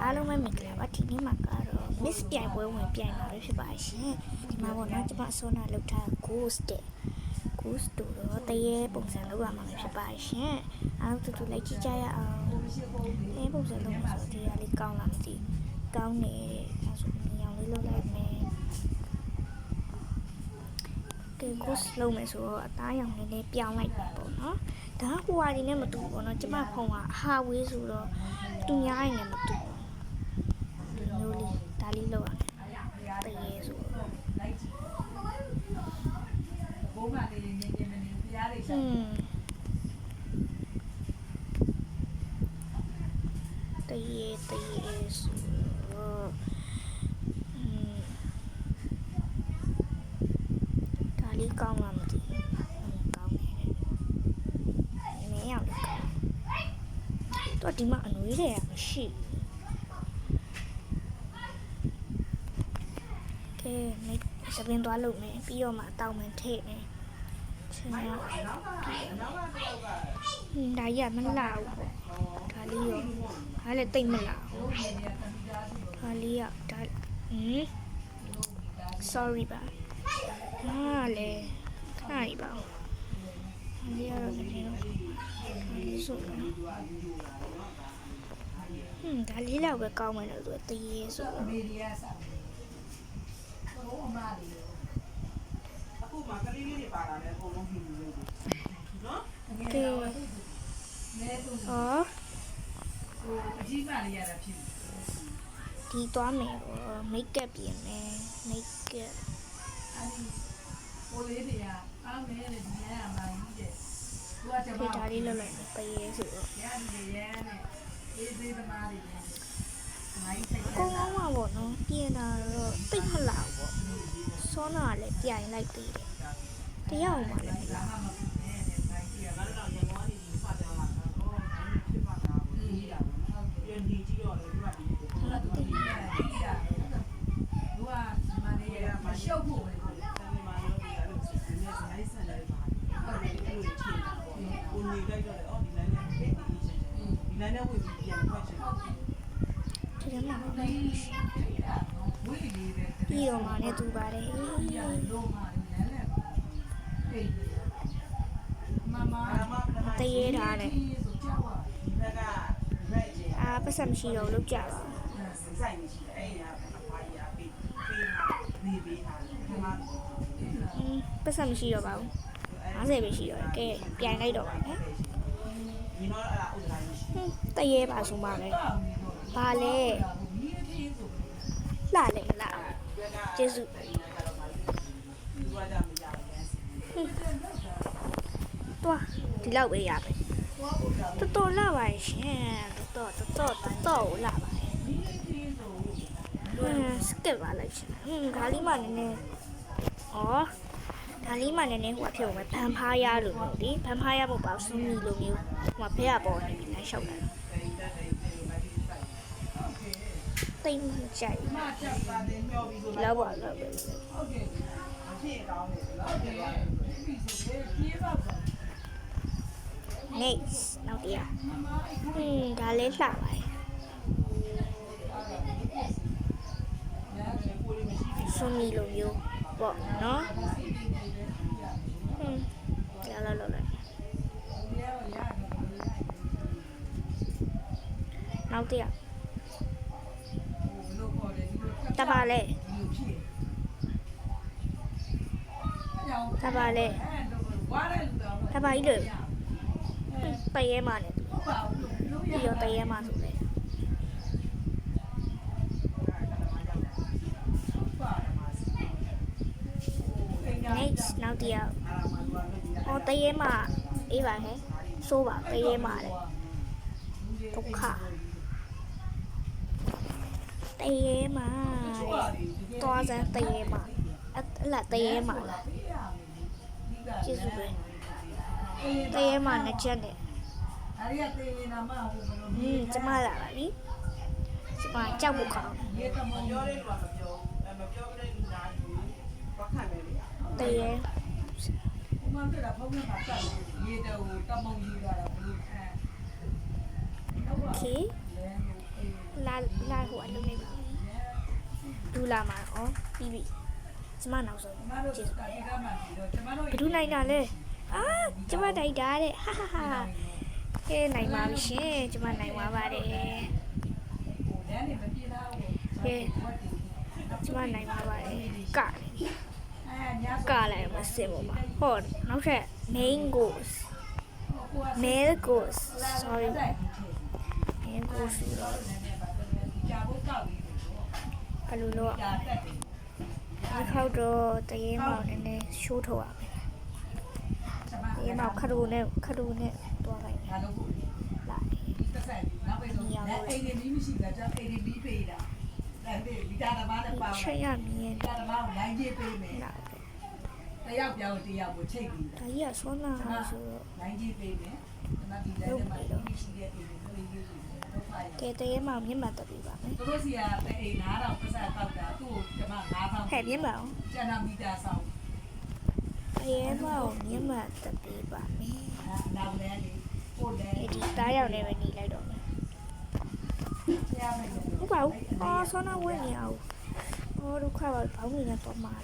အားလုံးပဲမင်္ဂလာပါဒီနေ့မှာကတော့ Miss ပြိုင်ပွဲဝင်ပြိုင်မှာပဲဖြစ်ပါရှင်ဒီမှာပေါ့နော်ကျွန်မအစောနာလောက်ထား Ghost တို့တော့တရေပုံစံလောက်ရမှာဖြစ်ပါရှင်အားလုံးတူလိုက်ကြည့်ကြရအောင်ဒီပုံစံလောက်ဆိုဒီကလေးကောင်းလားမသိကောင်းနေအဲဆိုမြင်အောင်လေးလုပ်လိုက်မယ်Ghost လုံးမယ်ဆိုတော့အသားရောင်လေးနဲ့ပြောင်းလိုက်ပါပေါ့နော်ဒါဟိုဟာဒီနဲ့မတူဘူးပေါ့နော်ကျမဖုန်းကအဟာဝေးဆိုတော့သူများရင်လည်းမတူဘူးဒီမျိုးလေးဒါလေးလောက်ရတရေဆိုဘုံမှာနေနေနေနေဖျားလေးဆိုင်တရေဆိုဒါလေးကောင်းလားမသိဘူးကောင်းတယ်မင်းရောက်တယ်တော့ဒီမှာအနွေးတွေကမရှိကဲမိတ်စပင်းသွားလုပ်မယ်ပြီးတော့မှတောင်းမှန်ထည့်မယ်ချင်းတော့ဒါရမလာဘူးပေါ့ဒါလေးရောဒါလည်းတိတ်မလာဘူးဒါလေးရဒါ sorry ပါဟာလေခိုင်ပါဒါလေးရတော့နည်းနည်းတော့ဒါလေးဆိုဒါလေးလောက်ပဲကောင်းမယ်လို့သူတရေဆိုတော့အခုမှကလေးလေးတွေပါလာတယ်အကုန်လုံးပြင်လို့နော်ကဲဟောအကြီးပါလေးရတာဖြစ်ဒီသွားမယ်ပေါ့မိတ်ကပ်ပြင်မယ်မိတ်ကပ်ဟိုလေးတွေကအားမဲတဲ့ဒီရမှာကြီးတဲ့သူကကျမဒါလေးလောက်လိုက်ပရေဆိုတော့ရတယ်ရဲနဲ့အေးသေးသမားတွေနဲ့မိုင်းဆိုင်ကောင်းပါပေါ့နော်ပြင်တာတော့တိတ်မလာဘူးပေါ့စောနာလည်းပြိုင်လိုက်သေးတယ်တယောက်မှလည်းမလာရှုပ်ဖို့ပဲကိုနေလိုက်တော့အော်ဒီလမ်းနဲ့ဒီလမ်းနဲ့ဝင်ပြီးပြန်ထွက်ချင်တယ်ဒီမှာပြီးတော့မှလည်းသူပါတယ်တရေထားတယ်ပတ်စံမရှိတော့လောက်ကြပါစိုက်မရှိတယ်အဲ့ဒါအဖွားကြီးအပေးနေပေးထားတယ်ပတ်စံမရှိတော့ပါဘူး50ပဲရှိတော့တယ်ကဲပြိုင်လိုက်တော့ပါမယ်တရေပါဆိုမှလည်းဘာလဲလာလေလာကျေးဇူးတော့ဒီလောက်ပဲရပါတော်လာပါရှင်တော်လာပါစကက်ပါလိုက်ရှင်ဒါလေးမှနည်းနည်းဒါလေးမှနည်းနည်းဟိုအဖြစ်ပဲဖန်ဖားရလို့မျိုးဒီဖန်ဖားရဖို့ပါစူးမီလိုမျိုးဟိုဘဲကပေါ်နေပြီလမ်းလျှောက်လာတိတ်မကြိုက်လောက်ပါလောက်ပဲဟုတ်ကဲ့အဖြစ်ကောင်းတယ်လောက်တယ်ပြေးပါပါ next နောက်တရားဒါလေးလှပါတယ်စူးမီလိုမျိုးပေါ့နော်ရလာလောက်လိုက်နောက်တရားတပါလေတပါကြီးလို့တရေမနဲ့ပြီးတော့တရေမဆိုလေnext နောက်တရားတရေမအေးပါဟဲ့ဆိုးပါတရေမလေဒုက္ခတရေမတော်စမ်းတရေမအဲ့လာတရေမလားကျေးဇူးပဲတရေမနဲ့ချက်နဲ့ကျမလာပါပြီကျမကြောက်ဖို့ကောင်းတရေโอเค လာဟိုအလုပ်နေပါဒူလာမှာဩပြီးပြီကျမနောက်ဆုံးကျေးဇူးဘယ်သူနိုင်တာလဲကျမနိုင်တာတဲ့ဟာဟာဟာကဲနိုင်ပါပြီရှင်ကျမနိုင်သွားပါတယ်ကဲကျမနိုင်သွားပါတယ်ကလည်းမစင်ပါဟောနောက်ထပ် main goals male goals sorry main goals အလိုလိုဒီခေါက်တော့တရေမောင်နည်းနည်းရှိုးထုတ်ရမယ်တရေမောင်ခရူနဲ့တွားလိုက်လာအိမ်တွေမရှိတာကျအိမ်တွေပြီးပေးတာဒီတာသမားနဲ့ပါချက်ရမြင်တာသမားကိုလိုင်းကြီးပေးမယ်တယောက်ပြောင်းတယောက်ကိုချိန်ပြီးတာကြီးကဆွမ်းနာဆိုတော့လိုင်းကြီးပေးမယ်ဒီမှာဒီတိုင်းမှာရှိတဲ့အိမ်တွေကဲတရေမောင်မျက်မှန်တက်ပြီးပါမယ်တို့စီကအိမ်9000ပတ်စံတောက်တာသူ့ကိုကျွန်မ9000ဟဲ့မျက်မှန်အောင်ကျန်တာမီတာဆောင်တရေမောင်မျက်မှန်တက်ပြီးပါမယ်နောက်လဲလေပို့လဲဒီသားရောက်နေပဲနေလိုက်တော့မယ်ဟုတ်ပါဘူးဆောနာဝင်နေအောင်ဒုက္ခပါဘောင်းနေတော့မှာ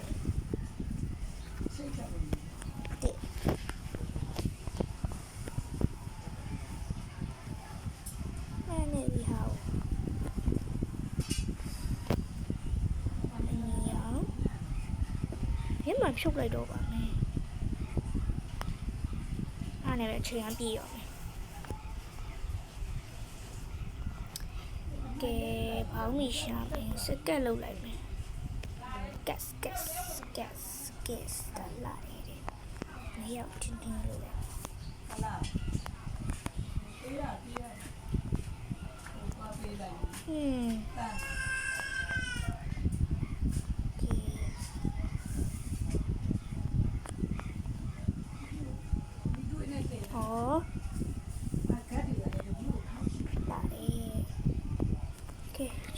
ဖြုတ်လိုက်တော့ပါမယ်အားနဲ့ပဲချိန်ရပြည့်ရောမယ်ကဲဘောင်းမီရှာမယ်စကက်လုပ်လိုက်မယ် gas တလာတယ်မရောက်တင်းတင်းလုပ်လိုက်ဟုတ်လားပေးရဟိုပါပေးလိုက်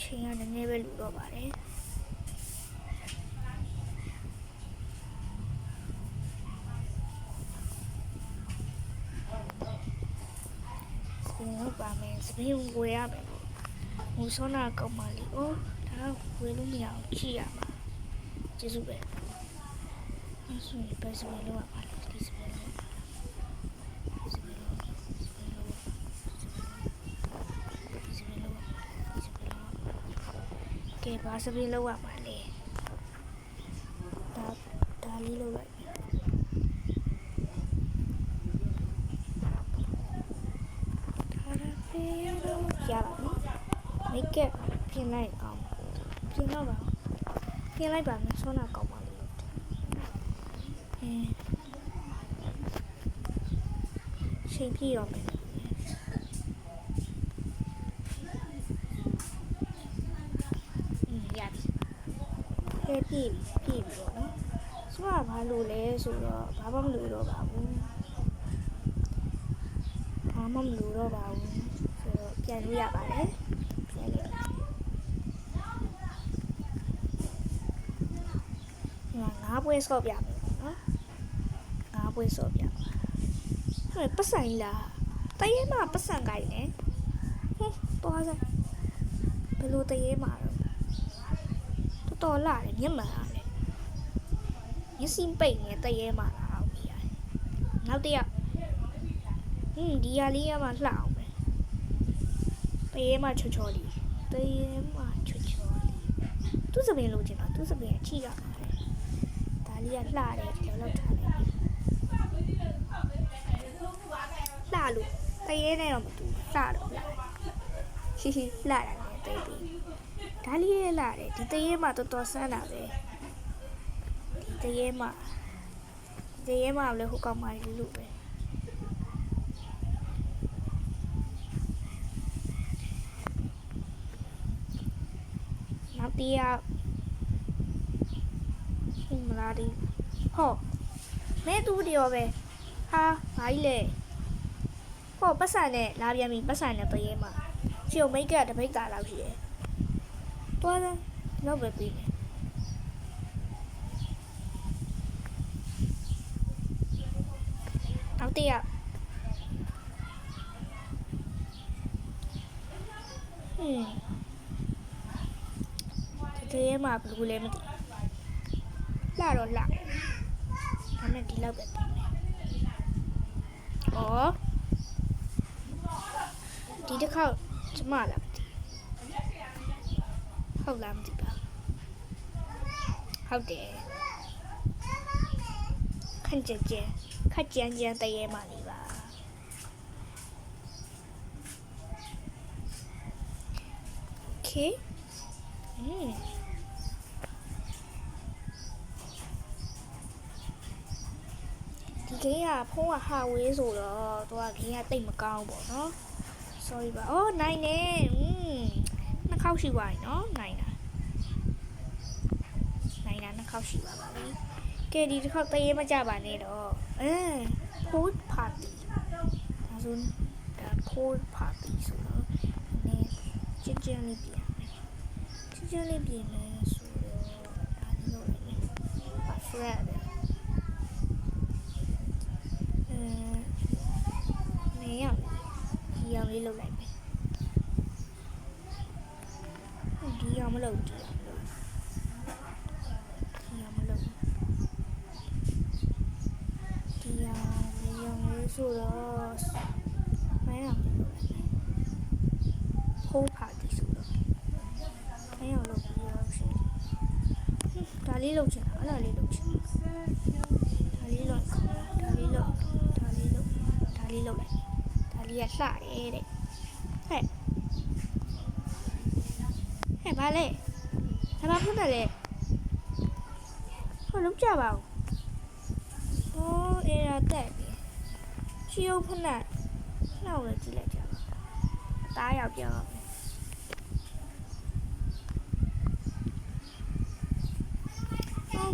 ချိန်ရနည်းနည်းပဲလူတော့ပါတယ်ဟုတ်ပါမယ်စပင်းဝယ်ရမယ်ဟိုဆောနာကောက်ပါလိဒါဝယ်လို့မရအောင်ကြည့်ရမှာကျေးဇူးပဲအဲဆိုရင်ပဲစပင်းလောက်ပါလိဒီစပင်းလောက်ကဲဘာစပင်းလောက်ရပါလဲဒါလေးလောက်လိုက်ရပါမယ်မိတ်ကပ်ပြင်လိုက်အောင်ပြင်တော့ပါပြင်လိုက်ပါမယ်ဆောနာကောက်ပါလို့ချိန်ပြည့်တော့မယ်ရပြီပြည့်ပြီတော့နော်ဆိုတော့ဘာလို့လဲဆိုတော့ဘာမှမလို့တော့ပါဘူးဘာမှမလို့တော့ပါဘူးဆိုတော့ပြန်လို့ရပါတယ်ပြန်လို့ငါးပွဲဆော့ပြမယ်နော်ငါးပွဲဆော့ပြပါဟဲ့ပတ်ဆိုင်လားတရေမှာပတ်စံကိုင်းနေသွားစားဘယ်လိုတရေမှာတော့တော်လာတယ်မျက်မှန်အားလေမျက်စိပိတ်နေတရေမှာလာအောင်ပြရတယ်နောက်တစ်ယောက်ဒီဟာလေးကမှလှအောင်ပဲတရေမှာချောချောလေးတရေမှာချောချောလေးသူ့စပင်းလိုချင်တာသူ့စပင်းချိရမှာလေဒါလေးကလှတယ်ဒီလိုလောက်ထားတယ်လှလို့တရေနဲ့တော့မတူလှတော့လှရှိရှိလှတာနဲ့တိတ်ပြီးဒါလေးရလှတယ်ဒီတရေမှာတော်တော်ဆန်းတာပဲဒီတရေမှာလည်းဟိုကောင်မလေးလို့ပဲနောက်တစ်ယောက်မလားဒီဟောမဲတူတရောပဲဟာဘာကြီးလဲဟောပတ်စံနဲ့လာပြန်ပြီပတ်စံနဲ့တရေမှာချီုံမိတ်ကတပိတ်တာလောက်ရှိတယ်တွားတယ်တော့ပဲပြီးတယ်နောက်တစ်ယောက် ဒီထဲမှာဘလူးလည်းမသိလှတော့လှဒါနဲ့ဒီလောက်ပဲပြင်မယ်ဩဒီတစ်ခေါက်ကျမလာမသိဟုတ်လားမသိပါဟုတ်တယ်ခန့်ကြဲခက်ကြမ်းကြမ်းတရေမှနေပါโอเคဒီကိန်းကဖုန်းကဟာဝေးဆိုတော့သူကကိန်းကတိတ်မကောင်းပေါ့နော် sorry ပါအော်နိုင်နေနှစ်ခေါက်ရှိပါပြီနော်နိုင်တာနှစ်ခေါက်ရှိပါပါပြီကဲဒီတစ်ခေါက်တရေမကြပါနဲ့တော့pool party ဒါဆိုဒါ pool party ဆိုတော့နည်းကျင်းလေးပြင်မယ်ဆိုတော့ဒါလို့လည်းပါ friend နေရဒီအောင်လေးလုပ်လိုက်မယ်ဒီအောင်မလုပ်ဒီအောင်လေးဆိုတော့မရအောင်လုပ်လိုက်မယ်ဖိုးပါတီဆိုတော့မရအောင်လုပ်ပြီးတော့ရှင်ဒါလေးလုပ်ချင်တာအဲ့ဒါလေးလုပ်ချင်ဒါလေးလုပ်လိုက်ဒါလေးကလှတယ်တဲ့ဟဲ့ဘာဖြစ်တာလဲဟောလုံးကြပါဦးအဲ့ဒါတက်ပြီရှီယုံဖနက်နောက်လည်းကြည့်လိုက်ကြပါတားရောက်ပြောင်း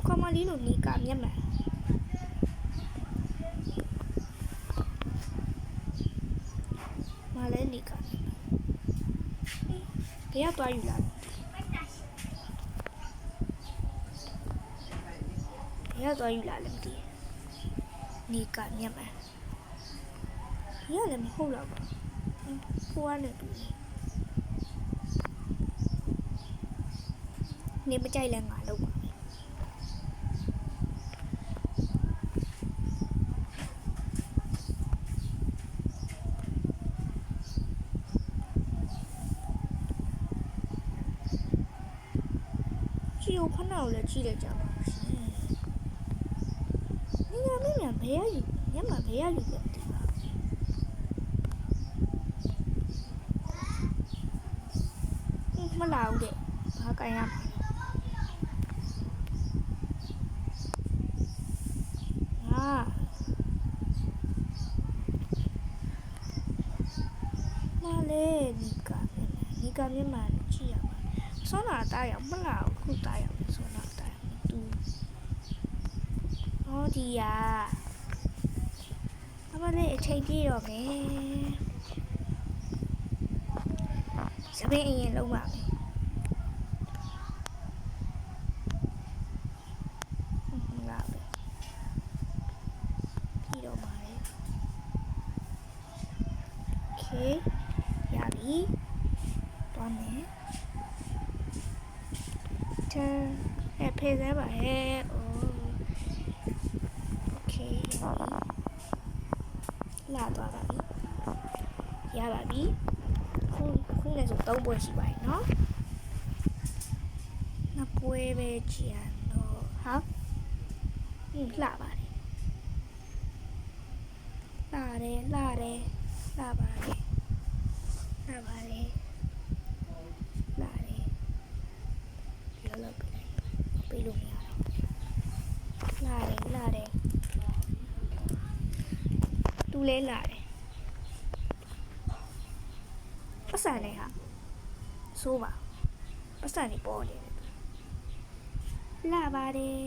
ကမလီလိုနီကမျက်မှန်မလည်းနီကဘယ်သွားယူလာလဲမသိနီကမျက်မှန်ရလည်းမဟုတ်တော့ဘူးဖိုးရနဲ့တူနေမကြိုက်လဲငါလုပ်ပါကြည့်ဦးခဏကိုလည်းကြည့်လိုက်ကြပါရှင်နေရမင်းဘယ်ရယူညမဘယ်ရယူလဲမလာဘူးတဲ့ဘာကြိုင်ရမှာမလေးနီကမျက်မှန်ကြည့်ရပါဆောနာတားရမလာဘူးခုတားရဆောနာတားတူဟောဒီယာအမလေးအချိန်ပြေးတော့မယ်စပင်းအရင်လုံးပါမယ်လာပဲပြီးတော့ပါလေโอเคရပြီသွားမယ်ဖေးစဲပါဟဲ့โอเคလာသွားပါပြီရပါပြီခုလည်းဆို3ပွဲရှိပါပြီเนาะနှစ်ပွဲပဲကြည်ရတော့ဟာလှပါတယ်လှပါတယ်လောက်ပေးလို့မရတော့လှတယ်သူလဲလှတယ်ပတ်စံနေဟာဆိုးပါပတ်စံနေပေါ်နေတယ်လှပါတယ်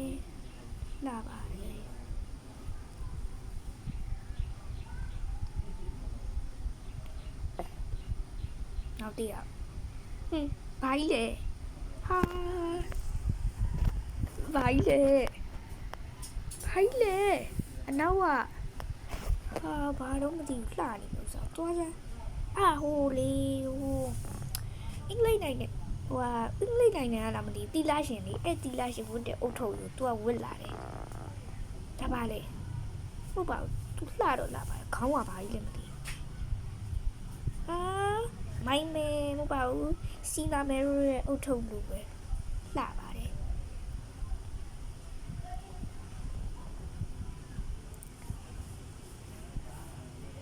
နောက်တည့်ရဘာကြီးလဲဟာဘာကြီးလဲအနောက်ကဘာတော့မသိဘူးလှနေလို့ဆိုတော့တွားစမ်းဟိုလေဟိုအင်္ဂလိပ်နိုင်နဲ့ ဟိုကအင်္ဂလိပ်နိုင်ငံကလာမသိတီလာရှင်လေအဲ့တီလာရှင်ဝတ်တဲ့အုတ်ထုပ်ကိုသူကဝတ်လာတယ်ဒါပါလေဟုတ်ပါသူလှတော့လာပါခေါင်းကဘာကြီးလဲမသိမိုင်းမဲမဟုတ်ပါဘူးစီနာမဲရိုရဲ့အုတ်ထုပ်လိုပဲလှပါတယ်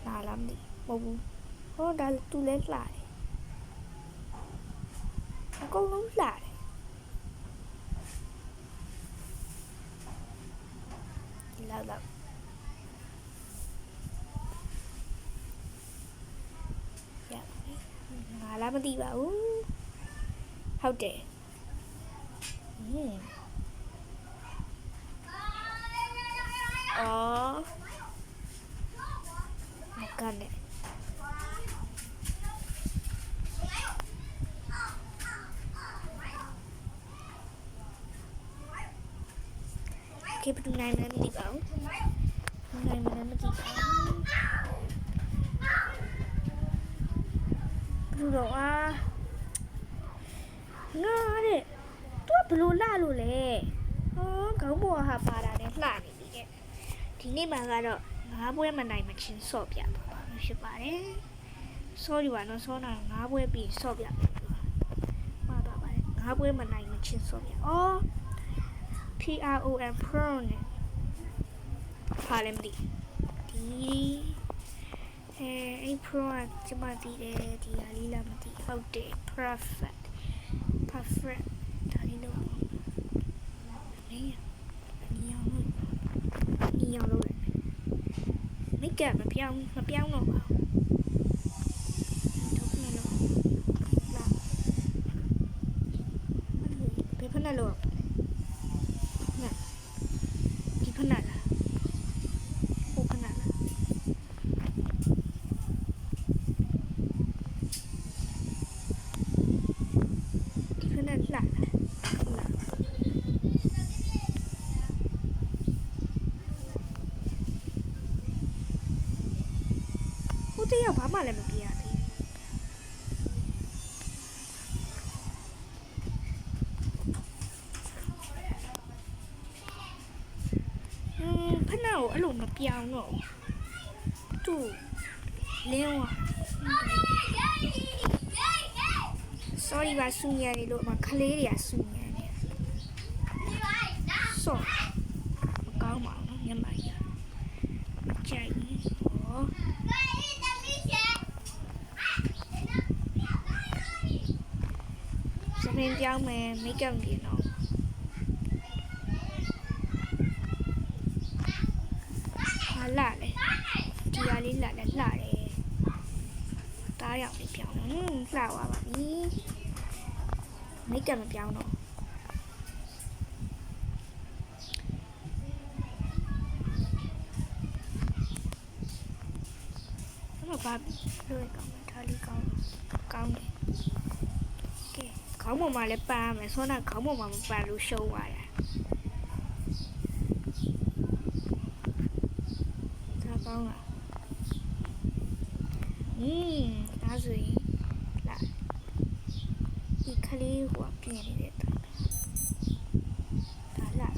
လာလားမသိမဟုတ်ဘူးဟောဒါသူလဲလှတယ်အကုန်လုံးလှတယ်လောက်ရငါလားမသိပါဘူးဟုတ်တယ်အော်မကန်နဲ့เคปดูนายมันไม่ติดเอานายมันไม่ติดเอาดูတော့ငါတဲ့သူကဘလို့လှလို့လဲခေါင်းပေါ်ဟာပါတာနဲ့လှနေပြီတဲ့ဒီနေ့မှကတော့ငါးပွဲမနိုင်မချင်းဆော့ပြပါမှာဖြစ်ပါတယ်ဆော့ယူပါတော့ဆော့နာငါးပွဲပြီးဆော့ပြမယ်မှာပါပါတယ်ငါးပွဲမနိုင်မချင်းဆော့ပြPRON Pro နဲ့ပါလဲမသိဒီအဲ့ Pro ကကျမသိတယ်ဒီဟာလေးလားမသိဟုတ်တယ် perfect ဒါလေးတော့နီအောင်လို့မိတ်ကမပြောင်းတော့ပါထုတ်နေလို့လာဘယ်ဖက်နဲ့လို့ဖနလာဟိုဖနလာဒီဖနလာဟိုတယောက်ဘာမှလည်းမပြရသေးဖနကိုအဲ့လိုမပြောင်းတော့သူ့လင်းဝ sorry ပါဆူညံနေလို့ခလေးတွေကဆူညံနေဆော့မကောင်းပါဘူးညမကြီးကြိုက်ဟောစပင်းပြောင်းမယ်မိတ်ကပ်ပြင်တော့လာလေဒီဟာလေးလာတယ်တားရောက်နေပြောင်းလှသွားပါပြီမိတ်ကပ်မပြောင်းတော့ဘာလို့ကောင်းဒါလေးကောင်းတယ်ကဲခေါင်းပေါ်မှာလည်းပန်းမယ်ဆောနာခေါင်းပေါ်မှာမပန်းလို့ရှုံးသွားတာကောင်းလားဒါဆိုရင်လာဒီခလေးဟိုပြင်နေတဲ့ဒါလာ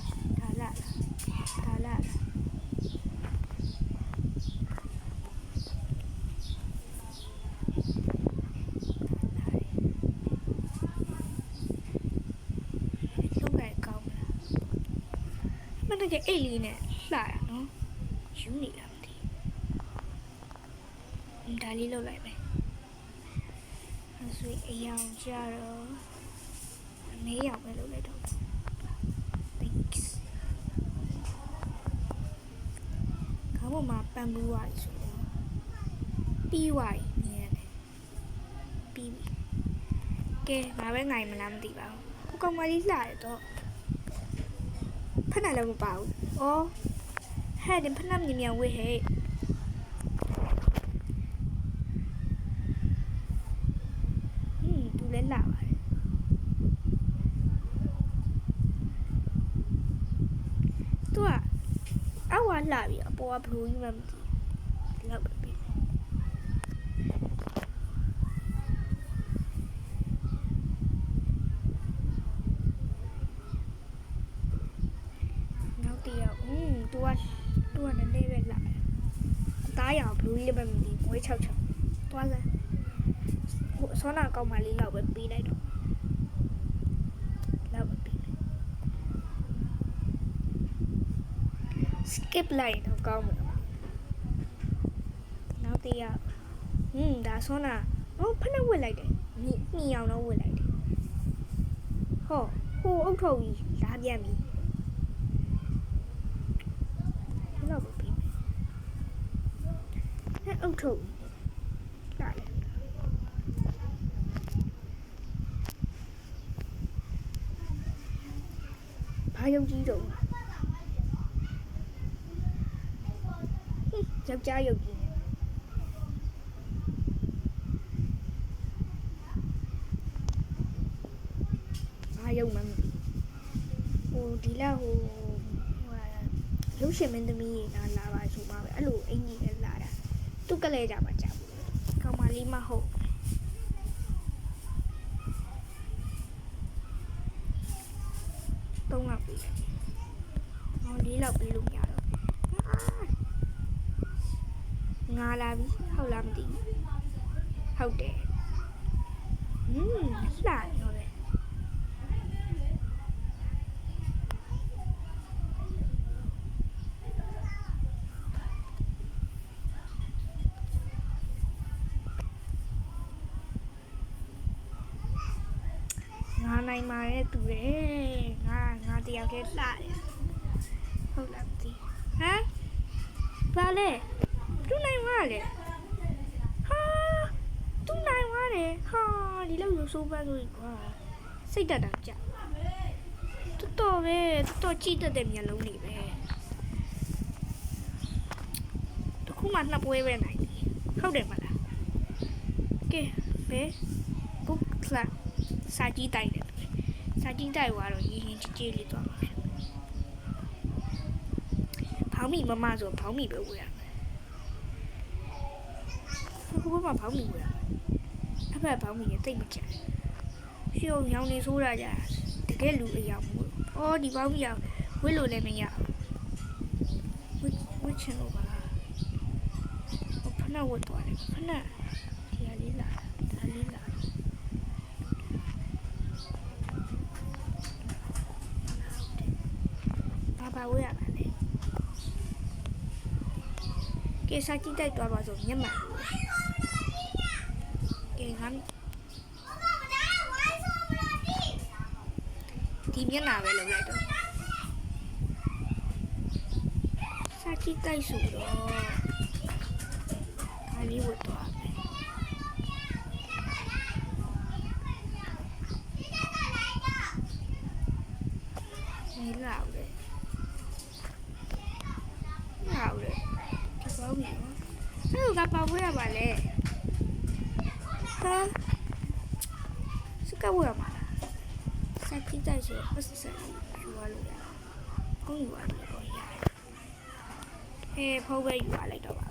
မနေ့ကအိတ်လေးနဲ့လှရနော်ယူနေလားဒါလေးလုပ်လိုက်မယ်အဲ့ဆိုအယောင်ကြတော့၄ယောက်ပဲလုပ်လိုက်တော့ thanks ခေါင်းပေါ်မှာပန်ဘူးသွားပြီဆိုတော့ပြီးသွားပြီမြင်ရတယ်ပြီးပြီကဲငါပဲငိုင်မလားမသိပါဘူးကောင်မလေးလှရတော့ဖက်လည်းမပါဘူးဩဟဲ့ဒီဖက်မြင်မြန်ဝေးဟဲ့လဲလာပါတယ်သူကအောက်ကလာပြီအပေါ်ကဘလူးကြီးမှမသိလောက်ပဲပြီ သူကလည်းလေးပဲလာတားရအောင်ဘလူးလေးပဲမသိငွေ6သွားစမ်းဟိုဆောနာကောက်မှလေးလောက်ပဲပေးလိုက်တော့လောက်ပဲပေးလိုက် skip လိုက်တော့ကောင်းမှာနောက်တရဒါဆောနာဖက်နဲ့ဝစ်လိုက်တယ်မြီအောင်တော့ဝစ်လိုက်တယ်ဟိုအုတ်ထုတ်ကြီးလာပြန်ပြီလောက်ပဲပေးမယ်အုတ်ထုတ်လာတယ်ဘာရုပ်ကြီးတော့ယောက်ျားရုပ်ကြီးဘာရုပ်မှမသိဟိုဒီလောက်ရုပ်ရှင်မင်းသမီးလာပါဆိုမှပဲအဲ့လိုအင်ကြီးနဲ့လာတာသူ့ကလေးကြပါကြောက်ကောင်မလေးမဟုတ်3လောက်ပြီဟော4လောက်ပြီလို့ရတော့ငါလာပြီဟုတ်လားမသိဘူးဟုတ်တယ်လှရောပဲနိုင်မာတဲ့သူရဲ့ငါတယောက်တည်းလှတယ်ဟုတ်လားမသိဟမ်ဘာလဲသူနိုင်သွားလေဟာသူနိုင်သွားတယ်ဟာဒီလောက်ရဆိုးပန်းဆိုကွာစိတ်တက်တာကြာတော်ပဲတော်ကြည့်တတ်တဲ့မျက်လုံးတွေပဲတခုမှနှစ်ပွဲပဲနိုင်တယ်ဟုတ်တယ်မလားကဲဘယ် book club စာကြည့်တိုက်တယ်စာကြည့်တိုက်သွားတော့ရင်ရင်ကြည်လေးသွားမှာဖြစ်ဘောင်းမီမမဆိုဘောင်းမီပဲဝယ်ရမယ်ခုကမှဘောင်းမီဝယ်ရမယ်အဖေဘောင်းမီရဲ့တိတ်မကြမ်းရှုံရောင်နေဆိုးတာကြာတကယ်လူအယောင်မို့အော်ဒီဘောင်းမီရောက်ဝစ်လို့လည်းမရဝစ်ချင်လို့ပါဖနဝတ်သွားတယ်ဖနဒီအလေးလာဒါလေးလာဘာဝဲရပါလဲကဲစာကြည့်တိုက်သွားပါဆိုမျက်မှန်ကဲငါဒီမျက်နှာပဲလုပ်လိုက်တော့စာကြည့်တိုက်ဆိုတော့ခါလေးဝတ်သွားမယ်မလာဘူးဟုတ်တယ်ဒီဘောင်းမျိုးအဲ့ဒါကပါဝဲရပါလေဟာစကဝဲမှာစက်ကြည့်တိုက်ဆိုပတ်စံယူရလို့ရအောင်ယူရလို့ရတယ်ဖောက်ပဲယူရလိုက်တော့ပါ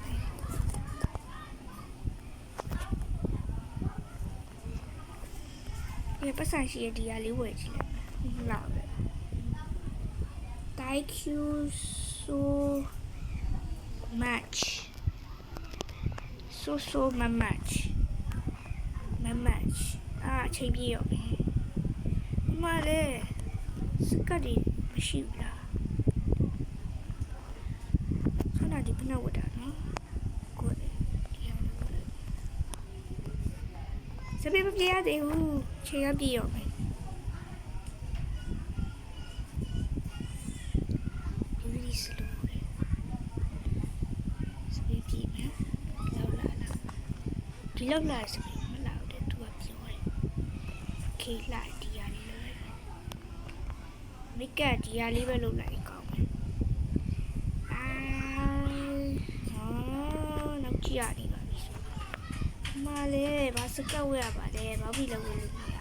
မယ်ပတ်စံရှိရဒီဟာလေးဝယ်ကြည့်လိုက်လောက်ပဲ Thank you so much so much ချိန်ပြည့်ရောမလေးစကတ်ဒီမရှိဘူးလားဆန္ဒဒီဘယ်နဲ့ဝတ်တာနော်ကိုယ်စပယ်မပြရသေးဘူးချိန်ရပြည့်ရောမယ်ဒီလောက်လာစမလာတဲ့သူကပြောတယ်ခေးလိုက်ဒီရလေးလုပ်လိုက်မိကဒီရလေးပဲလုပ်လိုက်ကောင်းမယ်နောက်ကြည့်ရနေပါပြီမလေးဘာစကဝဲရပါလဲဘာဖြစ်လဲဝဲလို့မရ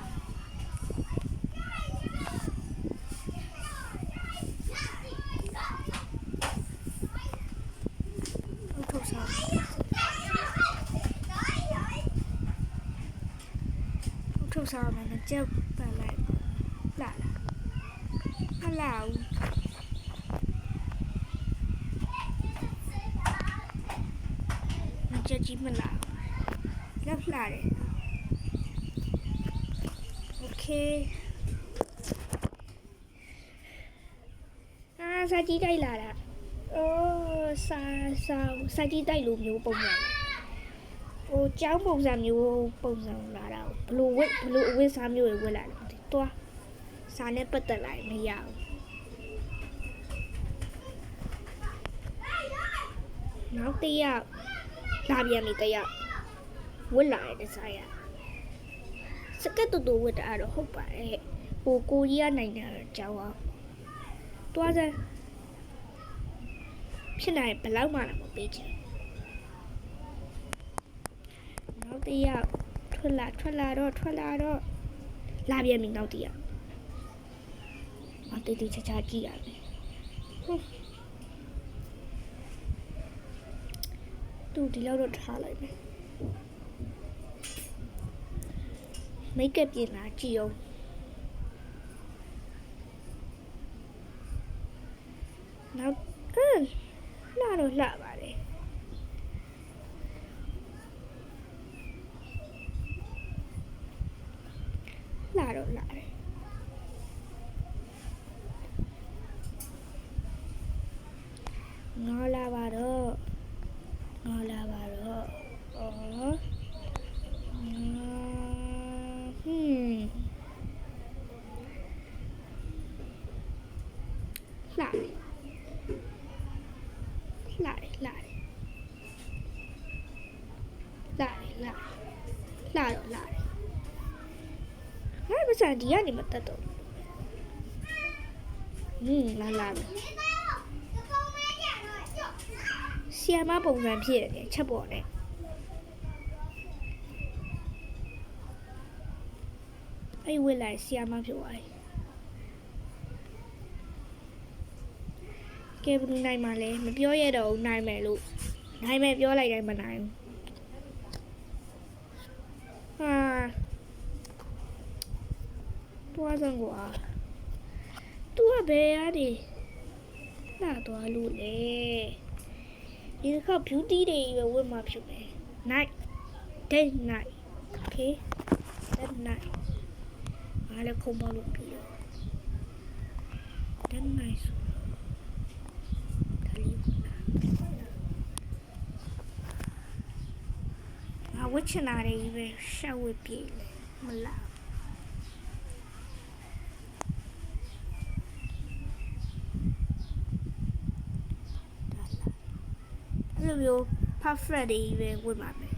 ဘူးထုတ်စားထုတ်စားမယ်ကြောက်ပါလိုက်လာမလာဘူး ကြီးမလားလောက်လှတယ်โอเคစာကြီးတိုက်လာတာစာကြီးတိုက်လိုမျိုးပုံစံဟိုကျောင်းပုံစံမျိုးပုံစံလာတာဘလို့အဝတ်စားမျိုးတွေဝတ်လာတယ်တွားစာနဲ့ပတ်သက်လိုက်မရဘူးနောက်တစ်ယောက်လာပြန်ပြီတစ်ယောက်ဝတ်လာတဲ့ဒီဇိုင်းစကတ်တူဝတ်တာတော့ဟုတ်ပါတယ်ဟိုကိုကြီးကနိုင်တာကြောင်းအောင်တွားစမ်းဖြစ်နိုင်ဘယ်လောက်မှလည်းမပေးချင်နောက်တစ်ယောက်ထွက်လာတော့လာပြန်ပြီနောက်တစ်ယောက်တေးသေးချာချာကြည့်ရမယ်သူဒီလောက်တော့ထားလိုက်မယ်မိတ်ကပ်ပြင်လာကြည့်အောင်နောက်လှတော့လှပါတယ်လှတော့လှတယ်ငေါ်လာပါတော့အော်လှတယ်လှတယ်ငါ့မစားဒီကနေမတက်တော့လာဆီယမပုံစံဖြစ်တယ်ချက်ပေါ်နဲ့အဲ့ဝက်လိုက်ဆီယမဖြစ်သွားတယ်ကဲဘယ်လိုနိုင်မှလဲမပြောရတော့ဘူးနိုင်မယ်လို့နိုင်မယ်ပြောလိုက်တိုင်းမနိုင်ဘူးတွားစမ်းကွာသူကဘယ်ရနေလာသွားလို့လေဒီတစ်ခါ beauty တွေပဲဝတ်မှဖြစ်မယ် night day night okay that night အားလည်းခုံပါလို့ပြီးတော့ that night ဒါလေးငါဝတ်ချင်တာတွေပဲရှောက်ဝတ်ပြေးလေမလားအဲ့လိုမျိုး perfect တွေပဲဝတ်ပါမယ်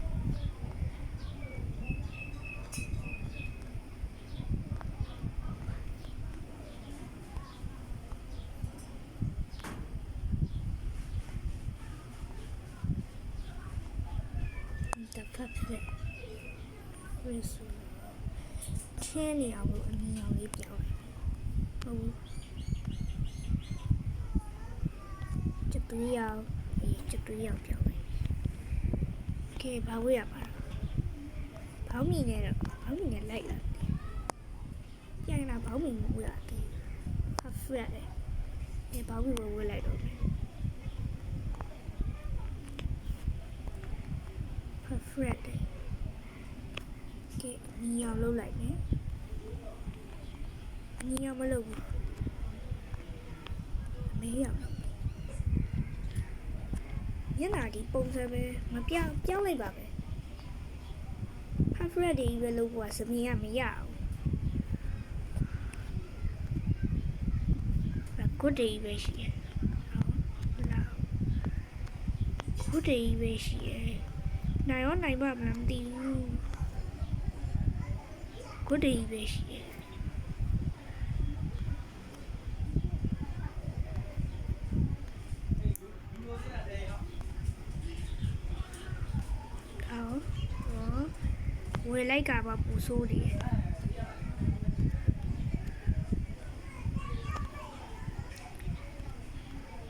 perfect ဝယ်ဆိုချင်းနေအောင်လို့အမြင်အောင်လေးပြောင်းဟုတ်ချက်တူးရောက်ပြောင်းတယ်ကဲဘာဝေးရပါဘောင်းမီနဲ့လိုက်လာပြန်လာဘောင်းမီဝေးရတယ်perfect လေဘောင်းမီဝေးလိုက်တော့perfect ကဲညီအောင်လုပ်လိုက်မယ်ညီအောင်မလုပ်ဘူးမေးရအောင်ညနာဒီပုံစံပဲမပြောင်းလိုက်ပါပဲ perfect တွေပဲလုပ်ဖို့စမီးကမရအောင် good တွေပဲရှိတယ်ဟုတ်လား good တွေပဲရှိတယ်နိုင်ရောနိုင်ပါမလားမသိဘူးကိုတည်းပဲရှိတယ်ဝယ်လိုက်ကပါပူဆိုးတယ်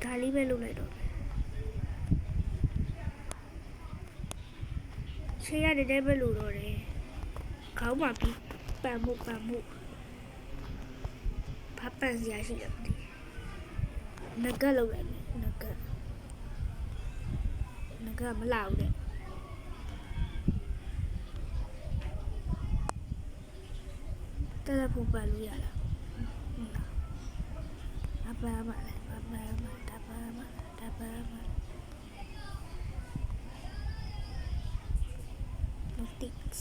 ဒါလေးပဲလုပ်လိုက်တော့ရှေ့ရတဲ့ပဲလို့တော့တယ်ခေါင်းမှာပြီးပန်မှုဘာပန်စရာရှိတယ်ငကလောက်လိုက်ငကမလာဘူးတဲ့ တက်လက်ဖို့ပတ်လို့ရလားအပါမလည်းအပါမတပါမတပါမThanks.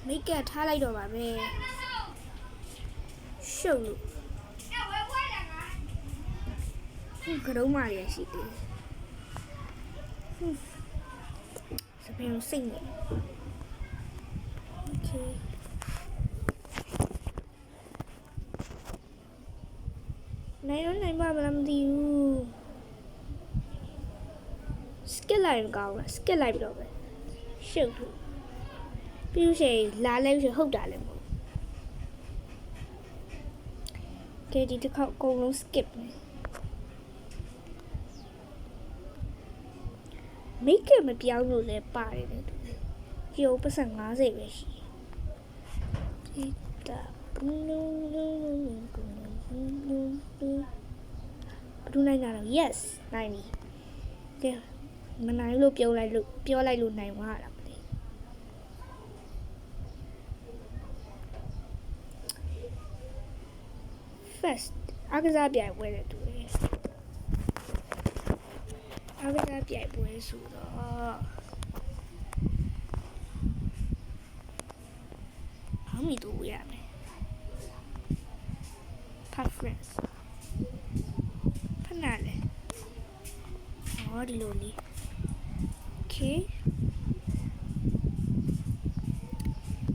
Make it ထားလိုက်တော့ပါပဲရှုပ်လို့ကတော့မှရရှိတယ်စပင်းစိတ်နေ Okay နိုင်ပါမလားမသိဘူး skip လိုက်ကောင်းလား skip လိုက်ပြီးတော့ပဲရှုပ်လို့ပြီးရင်လာလဲပြီးဟုတ်တာလည်းမဟုတ်ကဲဒီတစ်ခေါက်အကုန်လုံး skip မယ် make it မပြောင်းလို့လည်းပါတယ်လေဒီဥပစံ50ပဲရှိဒီတာဘဒူနိုင်တာတော့ yes နိုင်ပြီကဲမနိုင်လို့ပြောလိုက်လို့နိုင်သွားတာမသိ first အားကစားပြိုင်ပွဲတဲ့တူတယ်အားကစားပြိုင်ပွဲဆိုတော့how many do we have preference ဖနာလေဟောဒီလိုလေး okay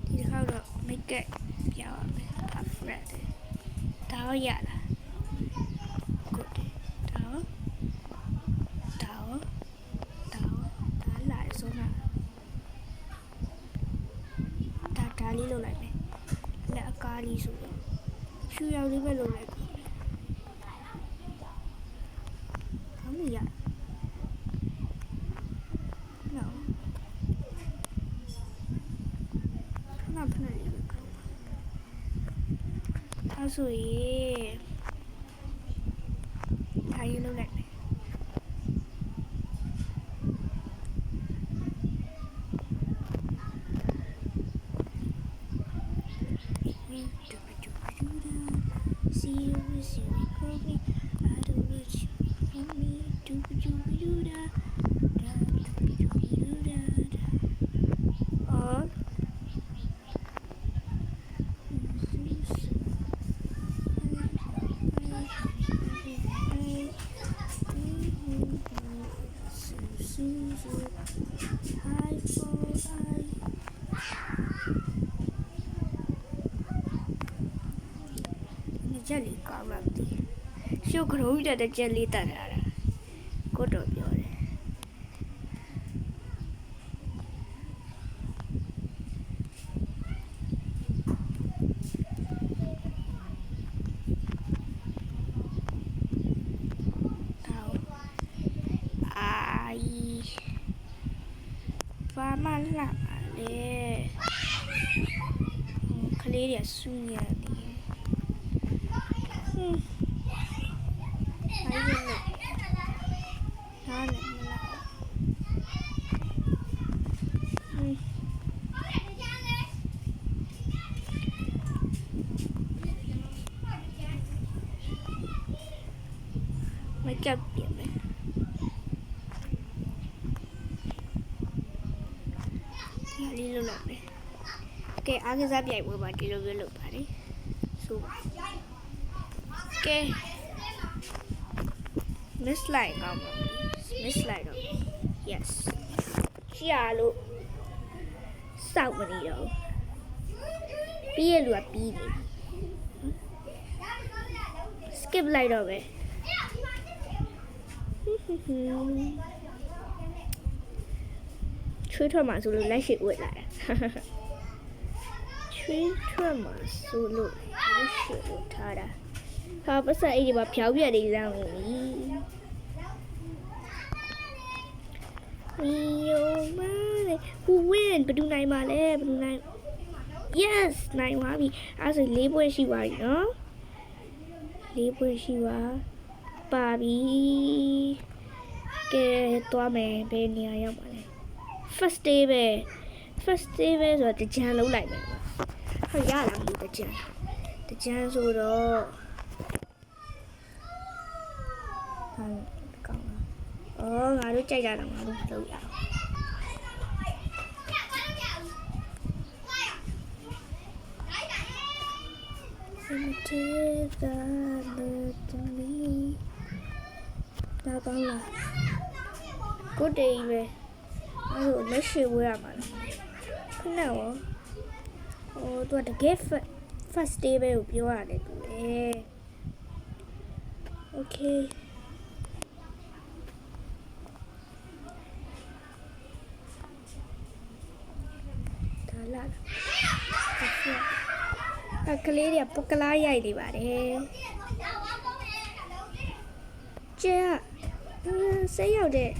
ဒီတစ်ခါတော့ make it ပြရမယ် preference ဒါရလား good ဒါလာဆိုနာဒါလေးလုပ်လိုက်မယ်လက်အကားလေးဆိုတော့ဖြူရောင်လေးပဲလုပ်လိုက်ပြီဘာမှရဖနာလေးပဲကောင်းအဲ့ဆိုရင်ဒါရေးလုပ်လိုက်မယ်ချက်လေးကောင်းမှမသိရှုပ်ခရုံးတက်တဲ့ချက်လေးတက်လာတာကိုတော့ပြောတယ်ဘာမှလာလေကလေးတွေဆူနေတယ်make up ပြင်မယ်ဒီလေးလုပ်လိုက်မယ်ကဲအားကစားပြိုင်ပွဲပါဒီလိုမျိုးလုပ်ပါတယ်ဆိုပါကဲ miss လိုက်ကောင်းပါ miss လိုက်တော့ yes ရှာလို့စောက်မနေတော့ပြီးရလူကပြီးနေ skip လိုက်တော့ပဲချွေးထွက်မှာဆိုလို့လက်ရှိဝစ်လာတာချွေးထွက်မှာဆိုလို့လက်ရှိဝစ်ထားတာဟာပတ်စံအဲ့ဒီမှာဖြောင်းပြနေလောင်းနေပြီမီယိုမာလေ who win ဘယ်သူနိုင်မှာလဲဘယ်သူနိုင် yes နိုင်ပါပြီအဲ့ဆို၄ပွဲရှိပါပြီနော်၄ပွဲရှိပါပြီကဲသွားမယ်ဘယ်နေရာရောက်ပါလဲ first day ပဲ festival ဆိုတော့တကြံလုံးလိုက်မယ်ဟောရလားမသိတကြံဆိုတော့ဟာကောင်းလားငါတို့ကြိုက်ကြတာငါတို့လုပ်ရအောင်ဒါကောင်းလားကိုတေးပဲအဲ့လိုလက်ရှိဝဲရမှာခဏရောသူကတကယ် first day ပဲကိုပြောရတယ်သူလေโอเคဒါလာကလေးတွေကပုတ်ကလားရိုက်နေပါတယ်ကျဲစိတ်ရောက်တဲ့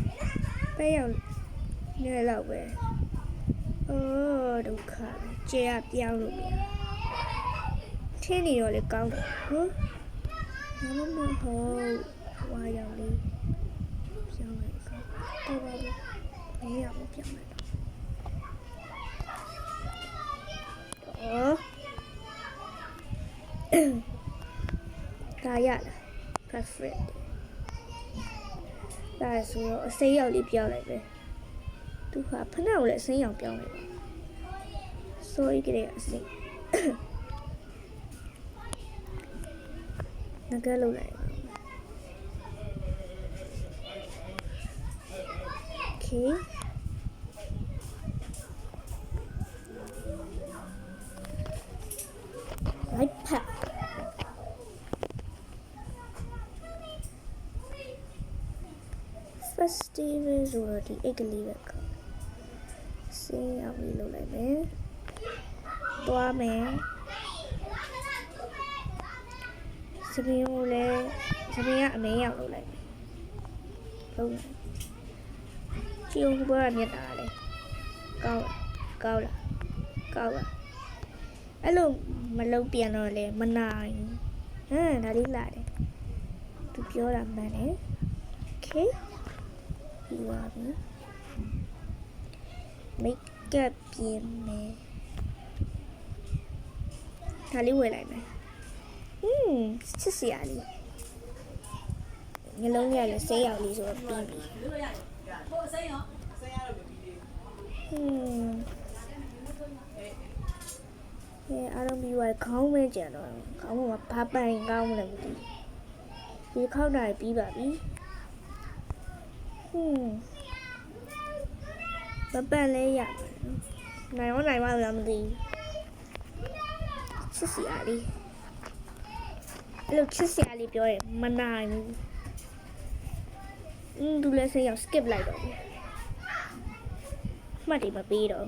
ပဲရောက်နေတော့ပဲဒုက္ခကျဲပြောင်းလို့ထင်းနေတော့လေကောင်းတယ်ဘာမှမဟုတ်ဝါရောက်လေးပြောင်းလိုက်ကောတော်ပါဘူးဘယ်ရမပြောင်းလိုက်ဒါရလား perfect ဒါဆိုတော့အစိမ်းရောက်လေးပြောင်းလိုက်ပဲသူကဖနှောက်လည်းအစိမ်းရောက်ပြောင်းလိုက်ပါ sorry ကြည့်ရအစိမ်းငါကလုပ်လိုက် okay right pack festival ဆိုတော့ဒီအိတ်ကလေးပဲစင်းအောင်လေးလုပ်လိုက်မယ်သွားမယ်စပင်းကိုလည်းစပင်းကအမေရောက်လုပ်လိုက်လုပ်လိုက်ကြည့်ဦးဘောကမြတ်တာလေကောင်းလားအဲ့လိုမလုပ်ပြန်တော့လေမနိုင်ဒါလေးလာတယ်သူပြောတာမှန်တယ် okay ပြီးပါပြီ make up ပြင်မယ်ဒါလေးဝယ်လိုက်မယ်ချစ်စရာလေးငလုံးရလေဆေးရောက်လေးဆိုတော့ပြီးပြီအားလုံးပြီးသွားခေါင်းမဲကြံတော့ခေါင်းမှာဘာပန်ကောင်းမလဲမသိဒီခောက်တာပြီးပါပြီမပန်လဲရနိုင်မလားမသိချစ်စရာလေးအဲ့လိုချစ်စရာလေးပြောရင်မနိုင်ဘူးသူလည်းစိတ်ရောက် skip လိုက်တော့မှတ်တယ်မပေးတော့